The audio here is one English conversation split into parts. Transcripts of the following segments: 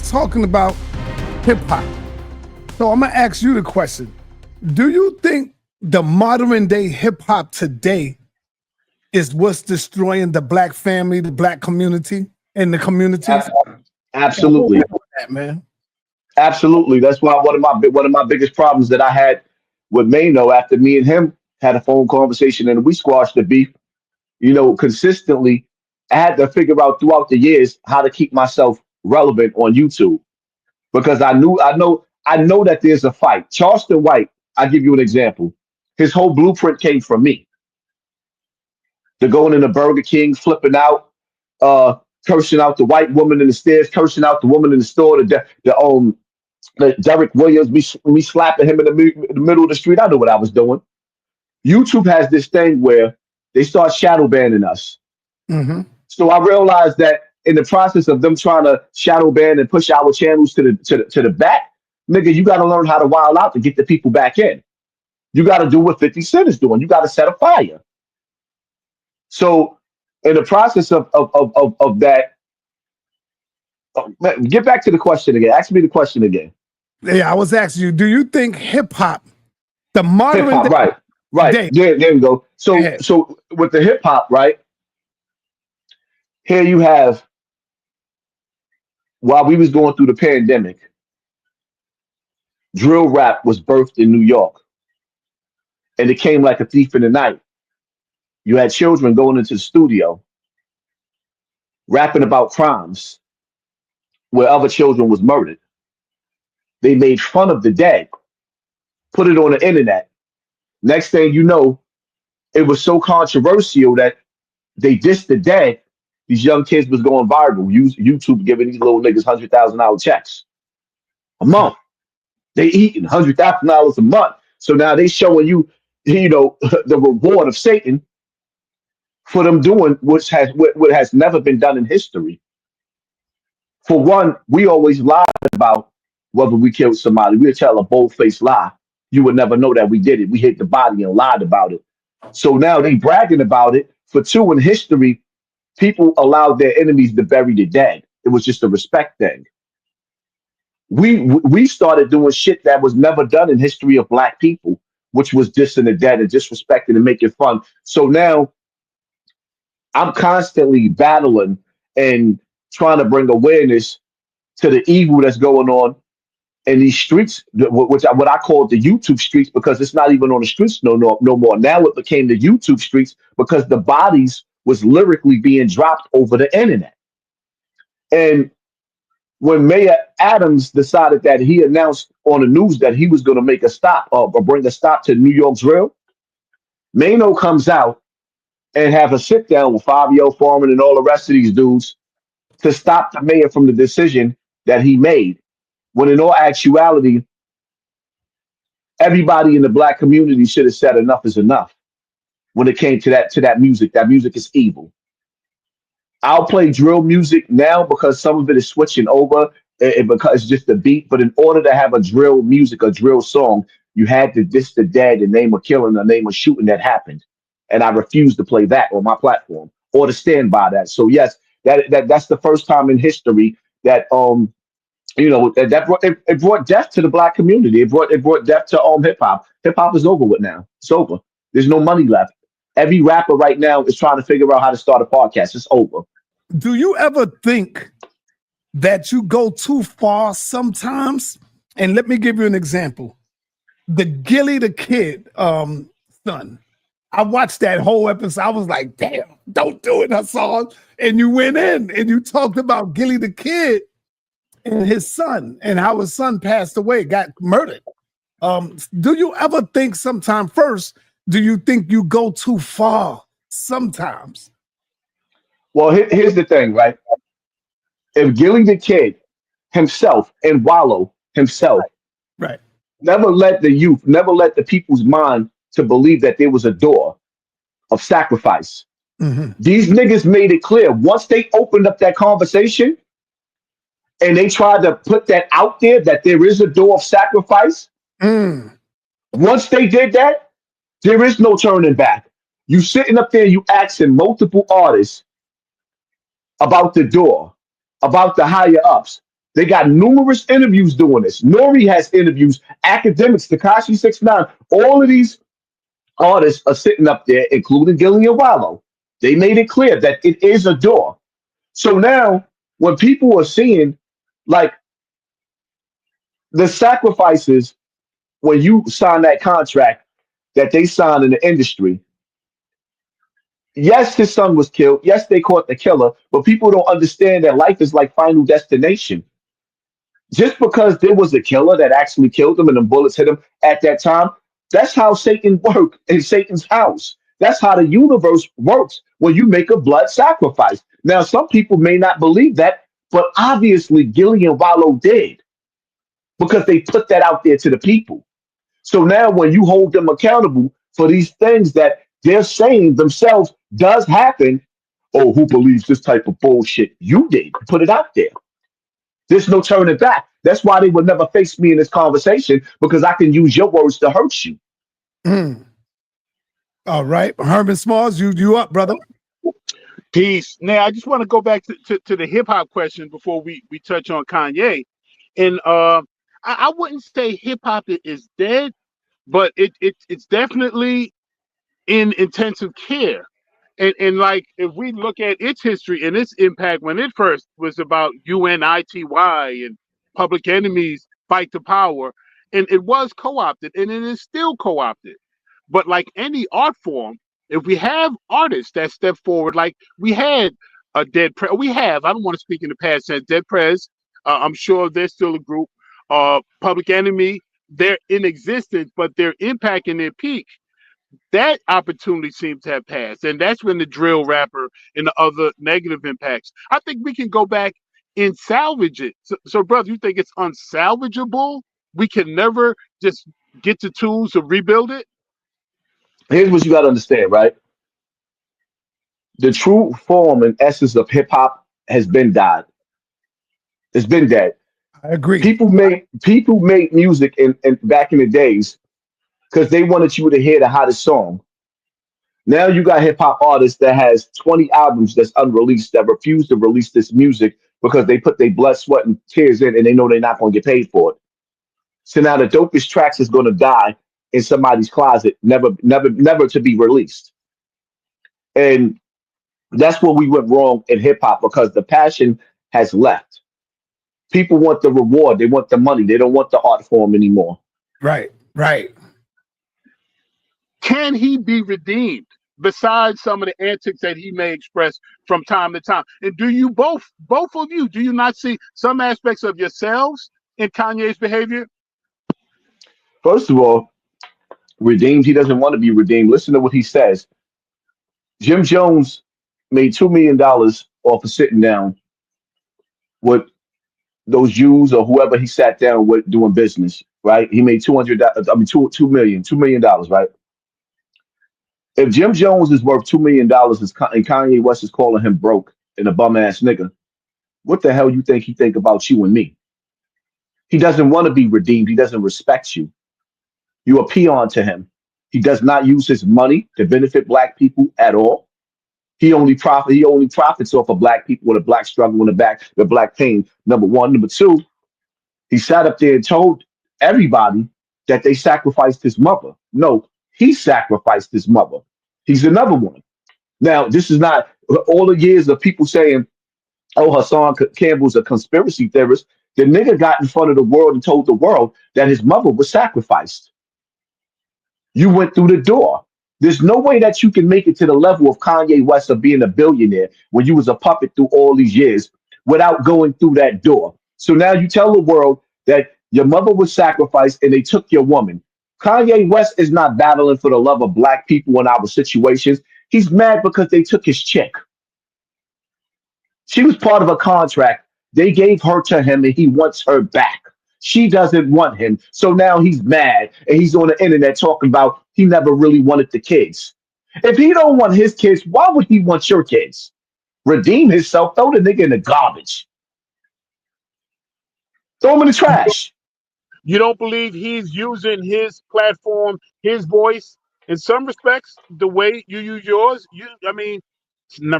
talking about hip hop. So I'm gonna ask you the question. Do you think the modern day hip hop today is what's destroying the black family, the black community, and the communities? Absolutely, That, man. absolutely. That's why one of my biggest problems that I had with Mano after me and him had a phone conversation and we squashed the beef. Consistently, I had to figure out throughout the years how to keep myself relevant on YouTube because I know that there's a fight. Charleston White, I'll give you an example. His whole blueprint came from me. The going into Burger King, flipping out, uh, cursing out the white woman in the stairs, cursing out the woman in the store, the Derek Williams, me slapping him in the middle of the street. I knew what I was doing. YouTube has this thing where they start shadow banning us. Mm-hmm. So I realized that in the process of them trying to shadow ban and push our channels to the back, nigga, you got to learn how to wild out to get the people back in. You got to do what 50 Cent is doing. You got to set a fire. So in the process of that, get back to the question again. Ask me the question again. Yeah, I was asking you, do you think hip hop, the Hip modern hop, right, right. day, There we go. So yeah, so with the hip hop, right here you have while we was going through the pandemic, drill rap was birthed in New York, and it came like a thief in the night. You had children going into the studio rapping about crimes where other children was murdered. They made fun of the dead, put it on the internet. Next thing you know, it was so controversial that they dissed the dead. These young kids was going viral. YouTube giving these little niggas $100,000 checks a month. They eating $100,000 a month. So now they showing you, the reward of Satan for them doing what has never been done in history. For one, we always lied about whether we killed somebody. We'd tell a bold-faced lie. You would never know that we did it. We hid the body and lied about it. So now they bragging about it. For two, in history, people allowed their enemies to bury the dead. It was just a respect thing. We started doing shit that was never done in history of black people, which was dissing the dead and disrespecting and making fun. So now I'm constantly battling and trying to bring awareness to the evil that's going on in these streets, what I call the YouTube streets, because it's not even on the streets no more. Now it became the YouTube streets because the bodies was lyrically being dropped over the internet. And when Mayor Adams decided that he announced on the news that he was going to make a stop or bring a stop to New York's rail, Mano comes out and have a sit down with Fabio Foreman and all the rest of these dudes to stop the mayor from the decision that he made. When in all actuality, everybody in the black community should have said enough is enough when it came to that music. That music is evil. I'll play drill music now because some of it is switching over and because it's just the beat. But in order to have a drill music, a drill song, you had to diss the dead, the name of killing, the name of shooting that happened. And I refuse to play that on my platform or to stand by that. So yes, that's the first time in history that it brought death to the black community. It brought death to hip hop. Hip hop is over with now. It's over. There's no money left. Every rapper right now is trying to figure out how to start a podcast. It's over. do you ever think that you go too far sometimes? And let me give you an example. The Gilly the Kid son. I watched that whole episode. I was like, damn, don't do it, Hassan. And you went in and you talked about Gilly the Kid and his son and how his son passed away, got murdered. Do you ever think sometime first, do you think you go too far sometimes? Well, here's the thing, right? If Gilly the Kid himself and Wallow himself Right. never let the youth, never let the people's mind to believe that there was a door of sacrifice. Mm-hmm. These niggas made it clear once they opened up that conversation and they tried to put that out there that there is a door of sacrifice. Mm. Once they did that, there is no turning back. You sitting up there, you asking multiple artists about the door, about the higher ups. They got numerous interviews doing this. Nori has interviews, academics, Takashi 69. All of these artists are sitting up there, including Gillian Wallow. They made it clear that it is a door. So now, when people are seeing like the sacrifices when you sign that contract that they signed in the industry, yes, his son was killed. Yes, they caught the killer, but people don't understand that life is like Final Destination. Just because there was a killer that actually killed him and the bullets hit him at that time, that's how Satan worked in Satan's house. That's how the universe works when you make a blood sacrifice. Now, some people may not believe that, but obviously Gillian Wallow did because they put that out there to the people. So now when you hold them accountable for these things that they're saying themselves does happen, oh, who believes this type of bullshit? You did. Put it out there. There's no turning back. That's why they would never face me in this conversation because I can use your words to hurt you. Mm. All right. Herman Smalls, you up, brother. Peace. Now, I just want to go back to the hip hop question before we touch on Kanye. And I wouldn't say hip hop is dead, but it's definitely in intensive care. And like if we look at its history and its impact when it first was about UNITY and Public Enemy's fight to power, and it was co-opted and it is still co-opted. But like any art form, if we have artists that step forward, like we had a I don't want to speak in the past tense, Dead Prez, I'm sure they're still a group. Public Enemy, they're in existence, but their impact and their peak, that opportunity seems to have passed. And that's when the drill rapper and the other negative impacts. I think we can go back and salvage it. So brother, you think it's unsalvageable? We can never just get the tools to rebuild it? Here's what you got to understand, right? The true form and essence of hip hop has been died. It's been dead. I agree. People made music in back in the days because they wanted you to hear the hottest song. Now you got hip hop artists that has 20 albums that's unreleased that refuse to release this music because they put their blood, sweat, and tears in and they know they're not going to get paid for it. So now the dopest tracks is going to die in somebody's closet, never to be released. And that's where we went wrong in hip hop because the passion has left. People want the reward, they want the money, they don't want the art form anymore. Right, right. Can he be redeemed besides some of the antics that he may express from time to time? And do you both of you, do you not see some aspects of yourselves in Kanye's behavior? First of all, redeemed, he doesn't want to be redeemed. Listen to what he says. Jim Jones made $2 million off of sitting down with those Jews or whoever he sat down with doing business, right? He made 200, I mean, $2 million, right? If Jim Jones is worth $2 million and Kanye West is calling him broke and a bum ass nigga, what the hell you think he think about you and me? He doesn't want to be redeemed. He doesn't respect you. You a peon to him. He does not use his money to benefit black people at all. He only profits off of black people with a black struggle in the back, the black pain. Number one. Number two, he sat up there and told everybody that they sacrificed his mother. No, he sacrificed his mother. He's another one. Now, this is not all the years of people saying, oh, Hassan Campbell's a conspiracy theorist. The nigga got in front of the world and told the world that his mother was sacrificed. You went through the door. There's no way that you can make it to the level of Kanye West of being a billionaire when you was a puppet through all these years without going through that door. So now you tell the world that your mother was sacrificed and they took your woman. Kanye West is not battling for the love of black people in our situations. He's mad because they took his chick. She was part of a contract. They gave her to him and he wants her back. She doesn't want him. So now he's mad and he's on the internet talking about he never really wanted the kids. If he don't want his kids, why would he want your kids? Redeem himself, throw the nigga in the garbage. Throw him in the trash. You don't believe he's using his platform, his voice, in some respects, the way you use yours? I mean,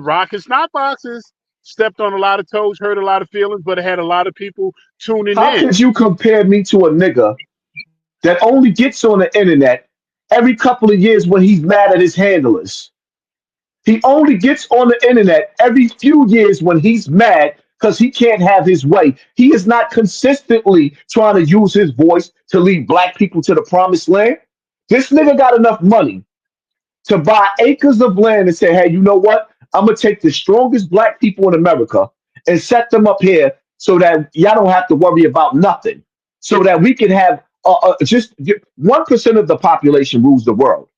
rock and snot boxes. stepped on a lot of toes, hurt a lot of feelings, but it had a lot of people tuning How in. could you compare me to a nigga that only gets on the internet every couple of years when he's mad at his handlers? He only gets on the internet every few years when he's mad because he can't have his way. He is not consistently trying to use his voice to lead black people to the promised land. This nigga got enough money to buy acres of land and say, hey, you know what? I'm going to take the strongest black people in America and set them up here so that y'all don't have to worry about nothing. So that we can have just 1% of the population rules the world.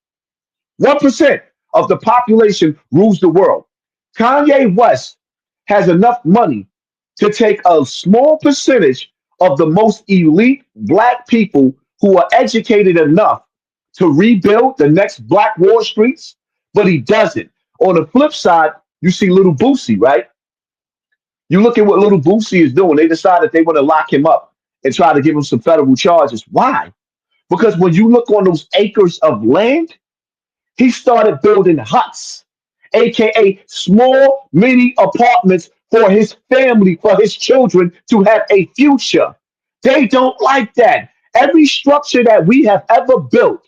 1% of the population rules the world. Kanye West has enough money to take a small percentage of the most elite black people who are educated enough to rebuild the next Black Wall Streets, but he doesn't. On the flip side, you see Little Boosie, right? You look at what Little Boosie is doing. They decided they want to lock him up and try to give him some federal charges. Why? Because when you look on those acres of land, he started building huts, aka small mini apartments for his family, for his children to have a future. They don't like that. Every structure that we have ever built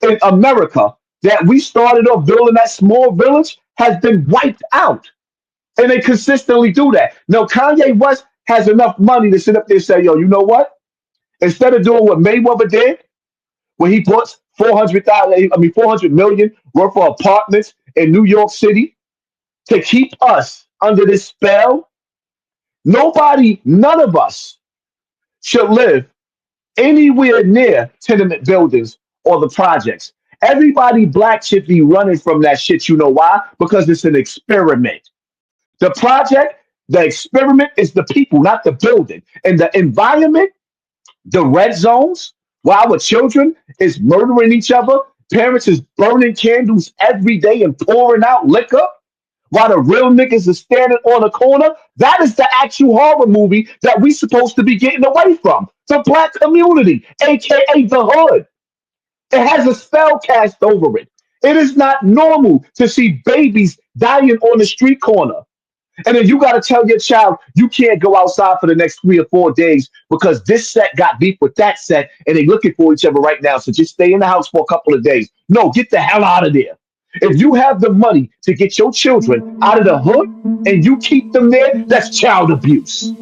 in America that we started off building that small village has been wiped out. And they consistently do that. Now, Kanye West has enough money to sit up there and say, yo, you know what? Instead of doing what Mayweather did, when he bought 400 million worth of apartments in New York City to keep us under this spell, none of us should live anywhere near tenement buildings or the projects. Everybody black should be running from that shit. You know why? Because it's an experiment. The project, the experiment is the people, not the building. And the environment, the red zones, where our children is murdering each other, parents is burning candles every day and pouring out liquor, while the real niggas is standing on the corner. That is the actual horror movie that we supposed to be getting away from. The black community, aka the hood. It has a spell cast over it. It is not normal to see babies dying on the street corner. And then you got to tell your child you can't go outside for the next 3 or 4 days because this set got beef with that set and they're looking for each other right now. So just stay in the house for a couple of days. No, get the hell out of there. If you have the money to get your children out of the hood and you keep them there, that's child abuse.